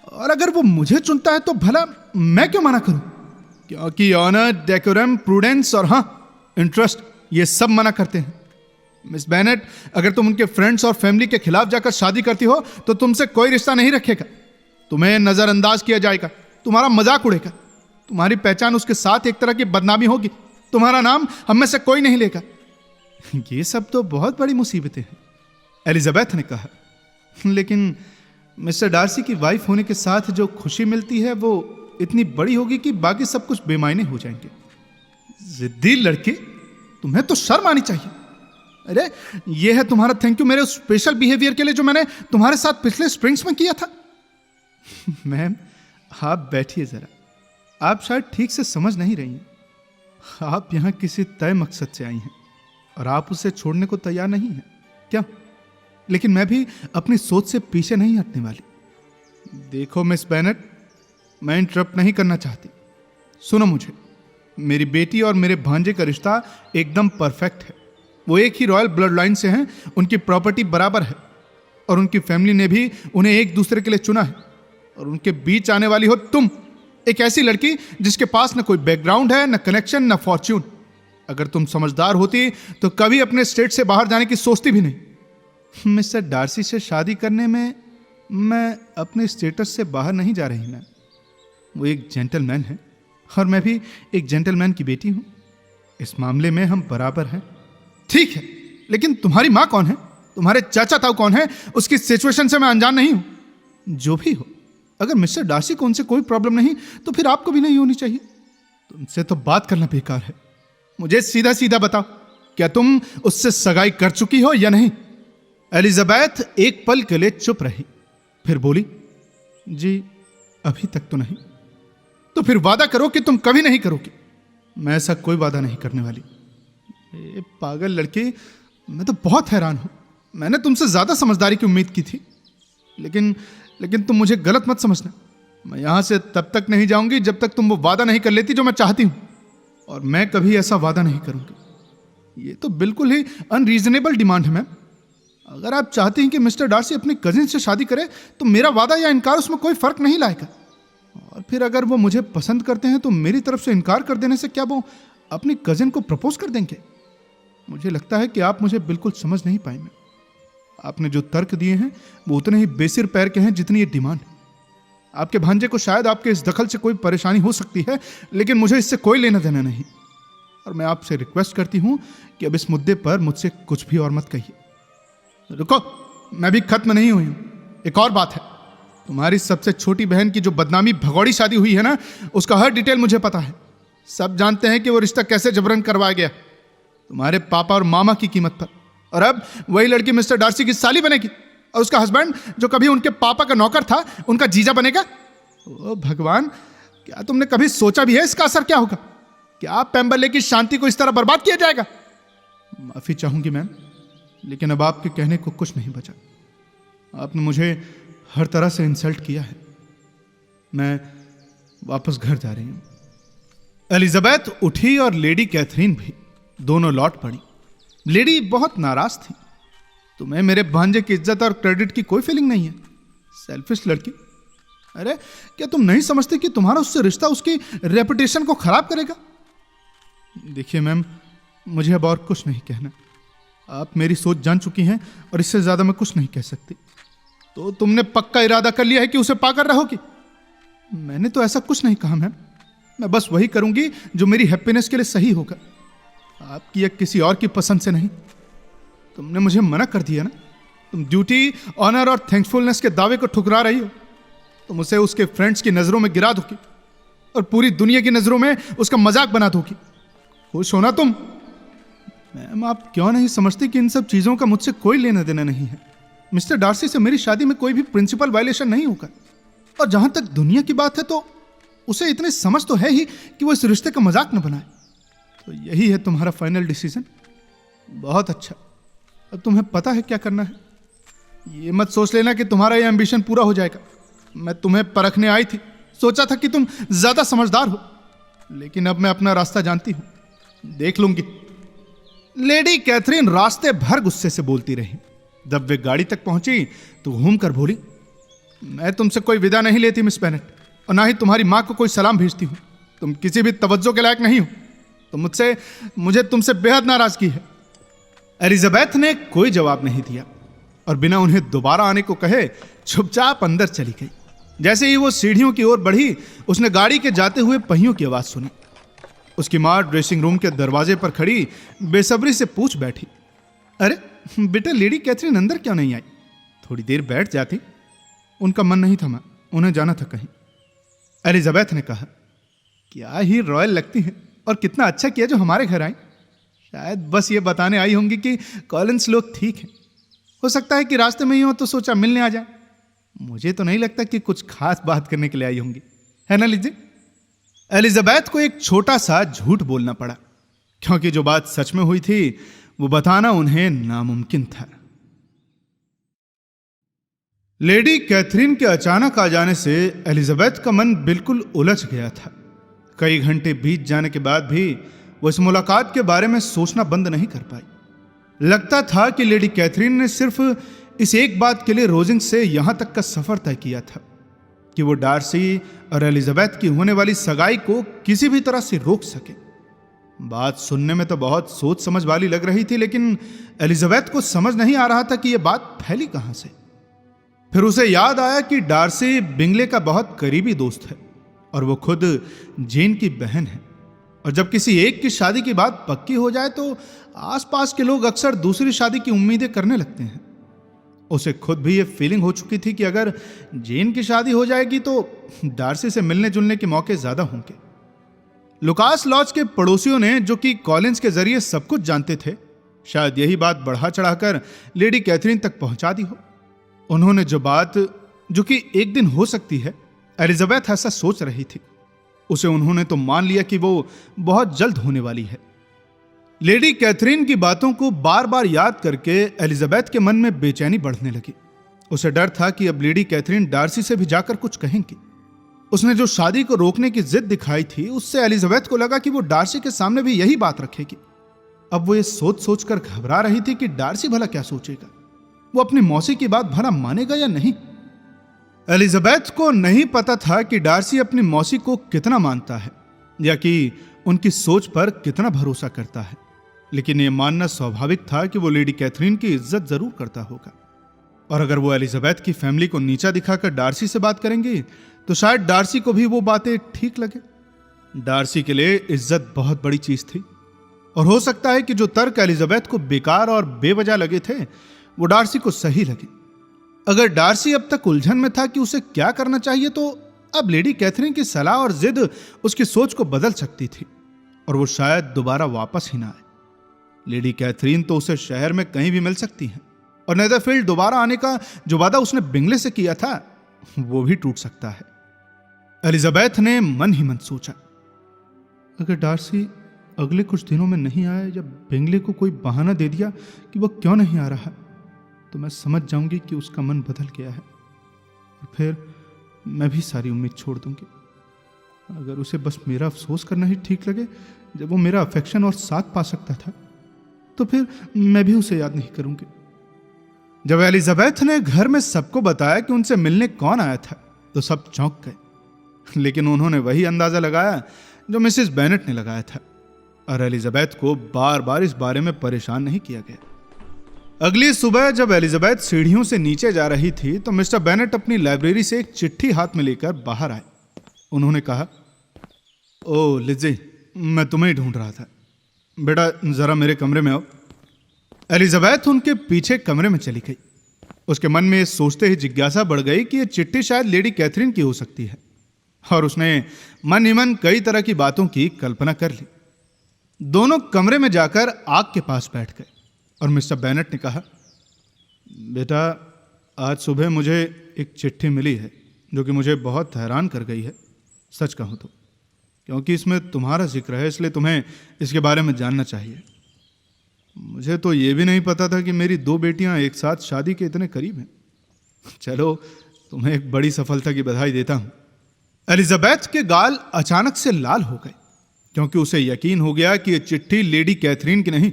और अगर वो मुझे चुनता है तो भला मैं क्यों मना करूं? क्योंकि ऑनर, डेकोरम, प्रूडेंस और हाँ, इंटरेस्ट, ये सब मना करते हैं। मिस बेनेट, अगर तुम उनके फ्रेंड्स और फैमिली के खिलाफ जाकर शादी करती हो तो तुमसे कोई रिश्ता नहीं रखेगा। तुम्हें नजरअंदाज किया जाएगा, तुम्हारा मजाक उड़ेगा, तुम्हारी पहचान उसके साथ एक तरह की बदनामी होगी, तुम्हारा नाम हम में से कोई नहीं लेगा। ये सब तो बहुत बड़ी मुसीबतें हैं, एलिजाबेथ ने कहा। लेकिन मिस्टर डार्सी की वाइफ होने के साथ जो खुशी मिलती है वो इतनी बड़ी होगी कि बाकी सब कुछ बेमायने हो जाएंगे। जिद्दी लड़की, तुम्हें तो शर्म आनी चाहिए। अरे ये है तुम्हारा थैंक यू मेरे उस स्पेशल बिहेवियर के लिए जो मैंने तुम्हारे साथ पिछले स्प्रिंग्स में किया था। मैम, आप बैठिए जरा। आप शायद ठीक से समझ नहीं रही हैं। आप यहां किसी तय मकसद से आई हैं और आप उसे छोड़ने को तैयार नहीं हैं क्या? लेकिन मैं भी अपनी सोच से पीछे नहीं हटने वाली। देखो मिस बेनेट, मैं इंटरप्ट नहीं करना चाहती। सुनो मुझे, मेरी बेटी और मेरे भांजे का रिश्ता एकदम परफेक्ट है। वो एक ही रॉयल ब्लड लाइन से हैं, उनकी प्रॉपर्टी बराबर है और उनकी फैमिली ने भी उन्हें एक दूसरे के लिए चुना है। और उनके बीच आने वाली हो तुम, एक ऐसी लड़की जिसके पास न कोई बैकग्राउंड है, न कनेक्शन, न फॉर्च्यून। अगर तुम समझदार होती तो कभी अपने स्टेट से बाहर जाने की सोचती भी नहीं। मिस्टर डार्सी से शादी करने में मैं अपने स्टेटस से बाहर नहीं जा रही। मैम, वो एक जेंटलमैन है और मैं भी एक जेंटलमैन की बेटी हूं। इस मामले में हम बराबर हैं। ठीक है, लेकिन तुम्हारी माँ कौन है, तुम्हारे चाचा ताऊ कौन है, उसकी सिचुएशन से मैं अनजान नहीं हूं। जो भी हो, अगर मिस्टर डार्सी को उनसे कोई प्रॉब्लम नहीं तो फिर आपको भी नहीं होनी चाहिए। तुमसे तो बात करना बेकार है। मुझे सीधा सीधा बताओ, क्या तुम उससे सगाई कर चुकी हो या नहीं? एलिजाबेथ एक पल के लिए चुप रही, फिर बोली, जी अभी तक तो नहीं। तो फिर वादा करो कि तुम कभी नहीं करोगे। मैं ऐसा कोई वादा नहीं करने वाली। ये पागल लड़की, मैं तो बहुत हैरान हूं। मैंने तुमसे ज्यादा समझदारी की उम्मीद की थी। लेकिन तुम मुझे गलत मत समझना। मैं यहां से तब तक नहीं जाऊंगी जब तक तुम वो वादा नहीं कर लेती जो मैं चाहती हूं, और मैं कभी ऐसा वादा नहीं करूंगी। ये तो बिल्कुल ही अनरीजनेबल डिमांड है मैम। अगर आप चाहती हैं कि मिस्टर डार्सी अपनी कजिन से शादी करे तो मेरा वादा या इनकार उसमें कोई फर्क नहीं लाएगा। और फिर अगर वो मुझे पसंद करते हैं तो मेरी तरफ से इनकार कर देने से क्या वो अपनी कजिन को प्रपोज कर देंगे? मुझे लगता है कि आप मुझे बिल्कुल समझ नहीं पाएंगे। आपने जो तर्क दिए हैं वो उतने ही बेसिर पैर के हैं जितनी ये डिमांड। आपके भांजे को शायद आपके इस दखल से कोई परेशानी हो सकती है, लेकिन मुझे इससे कोई लेना देना नहीं। और मैं आपसे रिक्वेस्ट करती हूं कि अब इस मुद्दे पर मुझसे कुछ भी और मत कहिए। रुको, मैं भी खत्म नहीं हुई हूं। एक और बात है, तुम्हारी सबसे छोटी बहन की जो बदनामी भगौड़ी शादी हुई है ना, उसका हर डिटेल मुझे पता है। सब जानते हैं कि वो रिश्ता कैसे जबरन करवाया गया, तुम्हारे पापा और मामा की कीमत पर। और अब वही लड़की मिस्टर डार्सी की साली बनेगी, और उसका हस्बैंड जो कभी उनके पापा का नौकर था, उनका जीजा बनेगा। ओ भगवान, क्या तुमने कभी सोचा भी है इसका असर क्या होगा? क्या पेम्बरले की शांति को इस तरह बर्बाद किया जाएगा? माफी चाहूंगी मैम, लेकिन अब आपके कहने को कुछ नहीं बचा। आपने मुझे हर तरह से इंसल्ट किया है। मैं वापस घर जा रही हूं। एलिजाबेथ उठी और लेडी कैथरीन भी, दोनों लौट पड़ी। लेडी बहुत नाराज थी। तुम्हें मेरे भांजे की इज्जत और क्रेडिट की कोई फीलिंग नहीं है, सेल्फिश लड़की। अरे क्या तुम नहीं समझती कि तुम्हारा उससे रिश्ता उसकी रेपुटेशन को खराब करेगा? देखिए मैम, मुझे अब और कुछ नहीं कहना। आप मेरी सोच जान चुकी हैं और इससे ज्यादा मैं कुछ नहीं कह सकती। तो तुमने पक्का इरादा कर लिया है कि उसे पाकर रहोगी? मैंने तो ऐसा कुछ नहीं कहा मैम। मैं बस वही करूंगी जो मेरी हैप्पीनेस के लिए सही होगा, आपकी या किसी और की पसंद से नहीं। तुमने मुझे मना कर दिया ना। तुम ड्यूटी, ऑनर और थैंकफुलनेस के दावे को ठुकरा रही हो। तुम उसे उसके फ्रेंड्स की नजरों में गिरा दोगी और पूरी दुनिया की नजरों में उसका मजाक बना दोगी। खुश हो ना तुम? मैम, आप क्यों नहीं समझती कि इन सब चीजों का मुझसे कोई लेना देना नहीं है। मिस्टर डार्सी से मेरी शादी में कोई भी प्रिंसिपल वायलेशन नहीं होगा। और जहां तक दुनिया की बात है, तो उसे इतनी समझ तो है ही कि वो इस रिश्ते का मजाक न बनाए। तो यही है तुम्हारा फाइनल डिसीजन? बहुत अच्छा, अब तुम्हें पता है क्या करना है। ये मत सोच लेना कि तुम्हारा ये एम्बिशन पूरा हो जाएगा। मैं तुम्हें परखने आई थी, सोचा था कि तुम ज्यादा समझदार हो, लेकिन अब मैं अपना रास्ता जानती हूं, देख लूंगी। लेडी कैथरीन रास्ते भर गुस्से से बोलती रही। जब वे गाड़ी तक पहुंची तो घूम कर बोली, मैं तुमसे कोई विदा नहीं लेती मिस बेनेट, और ना ही तुम्हारी मां को कोई सलाम भेजती हूं। तुम किसी भी तवज्जो के लायक नहीं हो। तो मुझे तुमसे बेहद नाराजगी है। एलिजाबेथ ने कोई जवाब नहीं दिया और बिना उन्हें दोबारा आने को कहे चुपचाप अंदर चली गई। जैसे ही वो सीढ़ियों की ओर बढ़ी, उसने गाड़ी के जाते हुए पहियों की आवाज सुनी। उसकी मां ड्रेसिंग रूम के दरवाजे पर खड़ी बेसब्री से पूछ बैठी, अरे बेटा, लेडी कैथरीन अंदर क्यों नहीं आई? थोड़ी देर बैठ जाती। उनका मन नहीं था मां, उन्हें जाना था कहीं। एलिजाबेथ ने कहा, क्या ही रॉयल लगती हैं, और कितना अच्छा किया जो हमारे घर आई। शायद बस ये बताने आई होंगी कि कॉलिंस लोग ठीक हैं। हो सकता है कि रास्ते में ही हो तो सोचा मिलने आ जाए। मुझे तो नहीं लगता कि कुछ खास बात करने के लिए आई होंगी, है ना लीजिए। एलिजाबेथ को एक छोटा सा झूठ बोलना पड़ा, क्योंकि जो बात सच में हुई थी वो बताना उन्हें नामुमकिन था। लेडी कैथरीन के अचानक आ जाने से एलिजाबेथ का मन बिल्कुल उलझ गया था। कई घंटे बीत जाने के बाद भी वो इस मुलाकात के बारे में सोचना बंद नहीं कर पाई। लगता था कि लेडी कैथरीन ने सिर्फ इस एक बात के लिए रोजिंग से यहां तक का सफर तय किया था कि वो डार्सी और एलिजाबेथ की होने वाली सगाई को किसी भी तरह से रोक सके। बात सुनने में तो बहुत सोच समझ वाली लग रही थी, लेकिन एलिजाबेथ को समझ नहीं आ रहा था कि यह बात फैली कहां से। फिर उसे याद आया कि डार्सी बिंगले का बहुत करीबी दोस्त है और वो खुद जेन की बहन है, और जब किसी एक की शादी की बात पक्की हो जाए तो आसपास के लोग अक्सर दूसरी शादी की उम्मीदें करने लगते हैं। उसे खुद भी ये फीलिंग हो चुकी थी कि अगर जेन की शादी हो जाएगी तो डार्सी से मिलने जुलने के मौके ज्यादा होंगे। लुकास लॉज के पड़ोसियों ने, जो कि कॉलिंस के जरिए सब कुछ जानते थे, शायद यही बात बढ़ा चढ़ाकर लेडी कैथरीन तक पहुंचा दी हो। उन्होंने जो बात, जो कि एक दिन हो सकती है, एलिजाबेथ ऐसा सोच रही थी, उसे उन्होंने तो मान लिया कि वो बहुत जल्द होने वाली है। लेडी कैथरीन की बातों को बार बार याद करके एलिजाबेथ के मन में बेचैनी बढ़ने लगी। उसे डर था कि अब लेडी कैथरीन डार्सी से भी जाकर कुछ कहेंगी। उसने जो शादी को रोकने की जिद दिखाई थी, उससे एलिजाबेथ को लगा कि वो डार्सी के सामने भी यही बात रखेगी। अब वो ये सोच सोचकर घबरा रही थी कि डार्सी भला क्या सोचेगा, वो अपनी मौसी की बात भला मानेगा या नहीं। एलिजाबेथ को नहीं पता था कि डार्सी अपनी मौसी को कितना मानता है या कि उनकी सोच पर कितना भरोसा करता है, लेकिन यह मानना स्वाभाविक था कि वो लेडी कैथरीन की इज्जत जरूर करता होगा। और अगर वो एलिजाबेथ की फैमिली को नीचा दिखाकर डार्सी से बात करेंगे तो शायद डार्सी को भी वो बातें ठीक लगे। डार्सी के लिए इज्जत बहुत बड़ी चीज थी, और हो सकता है कि जो तर्क एलिजाबेथ को बेकार और बेवजह लगे थे वो डार्सी को सही लगी। अगर डार्सी अब तक उलझन में था कि उसे क्या करना चाहिए, तो अब लेडी कैथरीन की सलाह और जिद उसकी सोच को बदल सकती थी और वो शायद दोबारा वापस ही ना आए। लेडी कैथरीन तो उसे शहर में कहीं भी मिल सकती हैं और नेदरफील्ड दोबारा आने का जो वादा उसने बिंगले से किया था वो भी टूट सकता है। एलिजाबेथ ने मन ही मन सोचा, अगर डार्सी अगले कुछ दिनों में नहीं आया या बिंगले को कोई बहाना दे दिया कि वह क्यों नहीं आ रहा, तो मैं समझ जाऊंगी कि उसका मन बदल गया है और फिर मैं भी सारी उम्मीद छोड़ दूंगी। अगर उसे बस मेरा अफसोस करना ही ठीक लगे, जब वो मेरा अफेक्शन और साथ पा सकता था, तो फिर मैं भी उसे याद नहीं करूंगी। जब एलिजाबेथ ने घर में सबको बताया कि उनसे मिलने कौन आया था, तो सब चौंक गए, लेकिन उन्होंने वही अंदाजा लगाया जो मिसेस बेनेट ने लगाया था और एलिजाबेथ को बार बार इस बारे में परेशान नहीं किया गया। अगली सुबह जब एलिजाबेथ सीढ़ियों से नीचे जा रही थी, तो मिस्टर बेनेट अपनी लाइब्रेरी से एक चिट्ठी हाथ में लेकर बाहर आए। उन्होंने कहा, ओ लिज़ी, मैं तुम्हें ही ढूंढ रहा था, बेटा जरा मेरे कमरे में आओ। एलिजाबेथ उनके पीछे कमरे में चली गई। उसके मन में सोचते ही जिज्ञासा बढ़ गई कि यह चिट्ठी शायद लेडी कैथरीन की हो सकती है और उसने मन ही मन कई तरह की बातों की कल्पना कर ली। दोनों कमरे में जाकर आग के पास बैठ गए और मिस्टर बेनेट ने कहा, बेटा आज सुबह मुझे एक चिट्ठी मिली है जो कि मुझे बहुत हैरान कर गई है, सच कहूं तो, क्योंकि इसमें तुम्हारा जिक्र है, इसलिए तुम्हें इसके बारे में जानना चाहिए। मुझे तो ये भी नहीं पता था कि मेरी 2 बेटियां एक साथ शादी के इतने करीब हैं। चलो तुम्हें एक बड़ी सफलता की बधाई देता हूं। एलिजाबेथ के गाल अचानक से लाल हो गए, क्योंकि उसे यकीन हो गया कि यह चिट्ठी लेडी कैथरीन की नहीं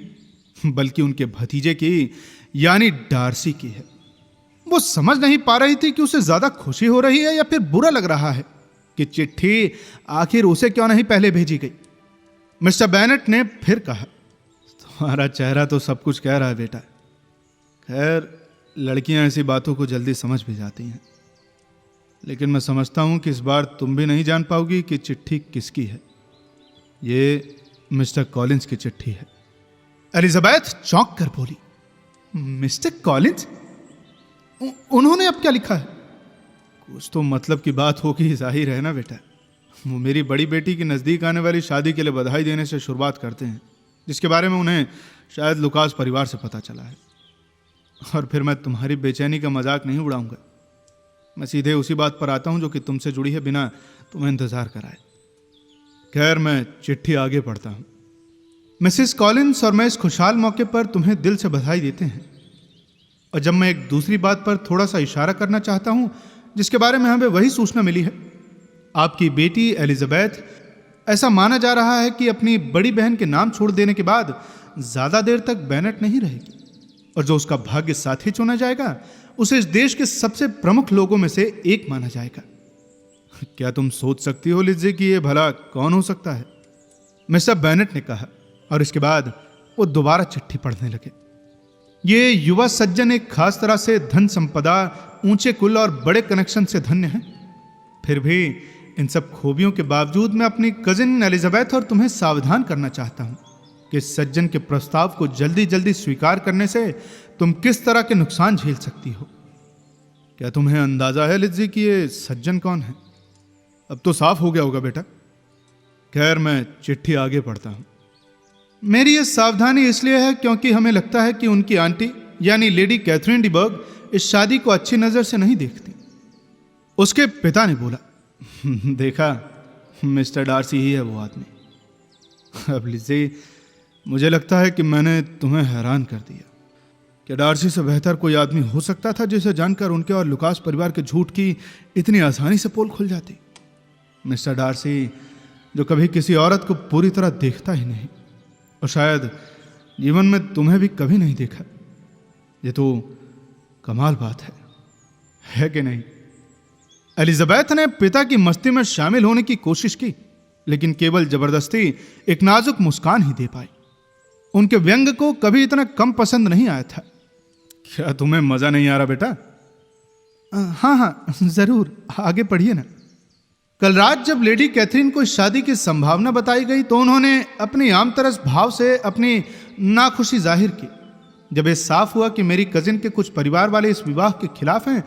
बल्कि उनके भतीजे की यानी डार्सी की है। वो समझ नहीं पा रही थी कि उसे ज्यादा खुशी हो रही है या फिर बुरा लग रहा है कि चिट्ठी आखिर उसे क्यों नहीं पहले भेजी गई। मिस्टर बेनेट ने फिर कहा, तुम्हारा चेहरा तो सब कुछ कह रहा है बेटा। खैर लड़कियां ऐसी बातों को जल्दी समझ भी जाती हैं, लेकिन मैं समझता हूं कि इस बार तुम भी नहीं जान पाओगी कि चिट्ठी किसकी है। ये मिस्टर कॉलिंस की चिट्ठी है। एलिजाबेथ चौंक कर बोली, मिस्टर कॉलिंस? उन्होंने अब क्या लिखा है? कुछ तो मतलब की बात होगी, जाहिर है ना बेटा। वो मेरी बड़ी बेटी की नज़दीक आने वाली शादी के लिए बधाई देने से शुरुआत करते हैं, जिसके बारे में उन्हें शायद लुकास परिवार से पता चला है। और फिर मैं तुम्हारी बेचैनी का मजाक नहीं उड़ाऊंगा, मैं सीधे उसी बात पर आता हूं जो कि तुमसे जुड़ी है, बिना तुम्हें इंतजार कराए। खैर मैं चिट्ठी आगे पढ़ता हूं। मिसेस कॉलिंस और मैं इस खुशहाल मौके पर तुम्हें दिल से बधाई देते हैं। और जब मैं एक दूसरी बात पर थोड़ा सा इशारा करना चाहता हूं, जिसके बारे में हमें वही सूचना मिली है। आपकी बेटी एलिजाबेथ, ऐसा माना जा रहा है कि अपनी बड़ी बहन के नाम छोड़ देने के बाद ज्यादा देर तक बेनेट नहीं रहेगी, और जो उसका भाग्य साथी चुना जाएगा उसे इस देश के सबसे प्रमुख लोगों में से एक माना जाएगा। क्या तुम सोच सकती हो लिज़ी कि यह भला कौन हो सकता है? मिस्टर बेनेट ने कहा, और इसके बाद वो दोबारा चिट्ठी पढ़ने लगे। ये युवा सज्जन एक खास तरह से धन संपदा, ऊंचे कुल और बड़े कनेक्शन से धन्य है। फिर भी इन सब खूबियों के बावजूद मैं अपनी कजिन एलिजाबेथ और तुम्हें सावधान करना चाहता हूं कि इस सज्जन के प्रस्ताव को जल्दी जल्दी स्वीकार करने से तुम किस तरह के नुकसान झेल सकती हो। क्या तुम्हें अंदाजा है लिज़ी कि ये सज्जन कौन है? अब तो साफ हो गया होगा बेटा। खैर मैं चिट्ठी आगे पढ़ता हूं। मेरी यह सावधानी इसलिए है क्योंकि हमें लगता है कि उनकी आंटी यानी लेडी कैथरीन डी बर्ग इस शादी को अच्छी नजर से नहीं देखती। उसके पिता ने बोला, देखा, मिस्टर डार्सी ही है वो आदमी। अब लिज़ी, मुझे लगता है कि मैंने तुम्हें हैरान कर दिया। क्या डार्सी से बेहतर कोई आदमी हो सकता था जिसे जानकर उनके और लुकास परिवार के झूठ की इतनी आसानी से पोल खुल जाती? मिस्टर डार्सी, जो कभी किसी औरत को पूरी तरह देखता ही नहीं, और शायद जीवन में तुम्हें भी कभी नहीं देखा। ये तो कमाल बात है कि नहीं? एलिजाबेथ ने पिता की मस्ती में शामिल होने की कोशिश की, लेकिन केवल जबरदस्ती एक नाजुक मुस्कान ही दे पाई। उनके व्यंग को कभी इतना कम पसंद नहीं आया था। क्या तुम्हें मजा नहीं आ रहा बेटा? हाँ, जरूर, आगे पढ़िए ना। कल रात जब लेडी कैथरीन को इस शादी की संभावना बताई गई, तो उन्होंने अपनी आमतरस भाव से अपनी नाखुशी जाहिर की। जब ये साफ हुआ कि मेरी कजिन के कुछ परिवार वाले इस विवाह के खिलाफ हैं,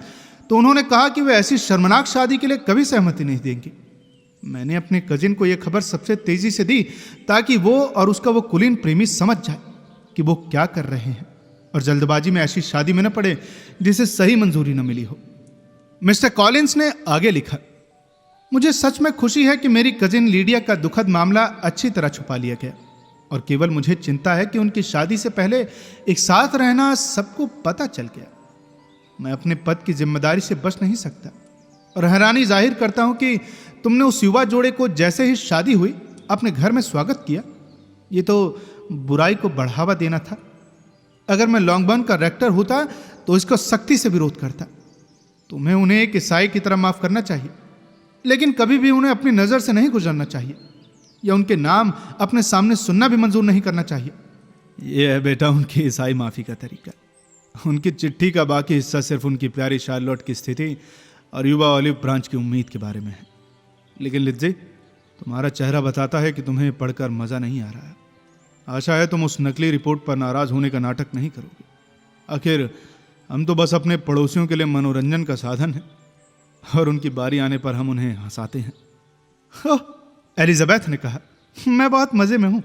तो उन्होंने कहा कि वे ऐसी शर्मनाक शादी के लिए कभी सहमति नहीं देंगे। मैंने अपने कजिन को यह खबर सबसे तेजी से दी ताकि वो और उसका वो कुलीन प्रेमी समझ जाए कि वो क्या कर रहे हैं और जल्दबाजी में ऐसी शादी में न पड़े जिसे सही मंजूरी न मिली हो। मिस्टर कॉलिंस ने आगे लिखा, मुझे सच में खुशी है कि मेरी कजिन लीडिया का दुखद मामला अच्छी तरह छुपा लिया गया और केवल मुझे चिंता है कि उनकी शादी से पहले एक साथ रहना सबको पता चल गया। मैं अपने पद की जिम्मेदारी से बच नहीं सकता और हैरानी जाहिर करता हूं कि तुमने उस युवा जोड़े को जैसे ही शादी हुई अपने घर में स्वागत किया। ये तो बुराई को बढ़ावा देना था। अगर मैं लॉन्गबर्न का रेक्टर होता तो इसका सख्ती से विरोध करता। तुम्हें उन्हें एक ईसाई की तरह माफ करना चाहिए, लेकिन कभी भी उन्हें अपनी नजर से नहीं गुजरना चाहिए या उनके नाम अपने सामने सुनना भी मंजूर नहीं करना चाहिए। यह है बेटा उनकी ईसाई माफी का तरीका। उनकी चिट्ठी का बाकी हिस्सा सिर्फ उनकी प्यारी शार्लोट की स्थिति और युवा ऑलिव ब्रांच की उम्मीद के बारे में है। लेकिन लिज्जी, तुम्हारा चेहरा बताता है कि तुम्हें पढ़कर मजा नहीं आ रहा है। आशा है तुम उस नकली रिपोर्ट पर नाराज होने का नाटक नहीं करोगे। आखिर हम तो बस अपने पड़ोसियों के लिए मनोरंजन का साधन है और उनकी बारी आने पर हम उन्हें हंसाते हैं। एलिजाबेथ ने कहा, मैं बहुत मजे में हूं,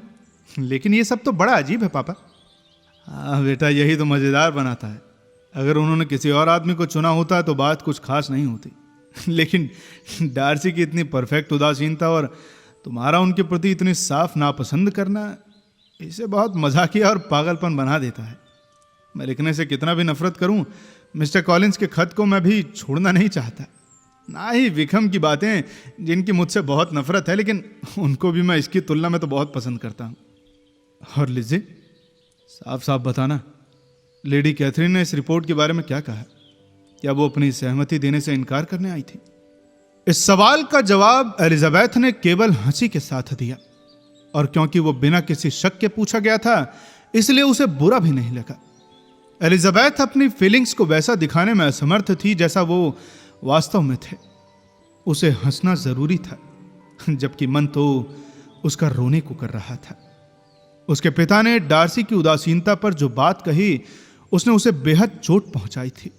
लेकिन ये सब तो बड़ा अजीब है पापा। हाँ बेटा, यही तो मजेदार बनाता है। अगर उन्होंने किसी और आदमी को चुना होता तो बात कुछ खास नहीं होती, लेकिन डार्सी की इतनी परफेक्ट उदासीनता और तुम्हारा उनके प्रति इतनी साफ नापसंद करना इसे बहुत मजाकिया और पागलपन बना देता है। मैं लिखने से कितना भी नफरत करूं, मिस्टर कॉलिंस के खत को मैं भी छोड़ना नहीं चाहता। ना ही विक्रम की बातें जिनकी मुझसे बहुत नफरत है, लेकिन उनको भी मैं इसकी तुलना में तो बहुत पसंद करता हूं। और लिज्जी, साफ साफ बताना, लेडी कैथरीन ने इस रिपोर्ट के बारे में क्या कहा? क्या वो अपनी सहमति देने से इनकार करने आई थी? इस सवाल का जवाब एलिजाबेथ ने केवल हंसी के साथ दिया, और क्योंकि वो बिना किसी शक के पूछा गया था इसलिए उसे बुरा भी नहीं लगा। एलिजाबेथ अपनी फीलिंग्स को वैसा दिखाने में असमर्थ थी जैसा वो वास्तव में थे। उसे हंसना जरूरी था, जबकि मन तो उसका रोने को कर रहा था। उसके पिता ने डार्सी की उदासीनता पर जो बात कही उसने उसे बेहद चोट पहुंचाई थी,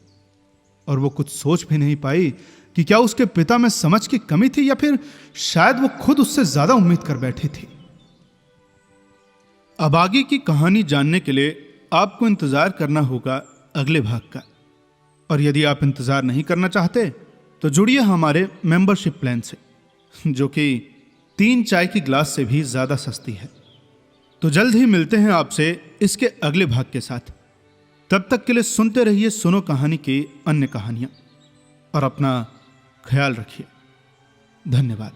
और वो कुछ सोच भी नहीं पाई कि क्या उसके पिता में समझ की कमी थी या फिर शायद वो खुद उससे ज्यादा उम्मीद कर बैठी थी। अब आगे की कहानी जानने के लिए आपको इंतजार करना होगा अगले भाग का, और यदि आप इंतजार नहीं करना चाहते तो जुड़िए हमारे मेंबरशिप प्लान से, जो कि 3 चाय की ग्लास से भी ज्यादा सस्ती है। तो जल्द ही मिलते हैं आपसे इसके अगले भाग के साथ। तब तक के लिए सुनते रहिए सुनो कहानी की अन्य कहानियां, और अपना ख्याल रखिए। धन्यवाद।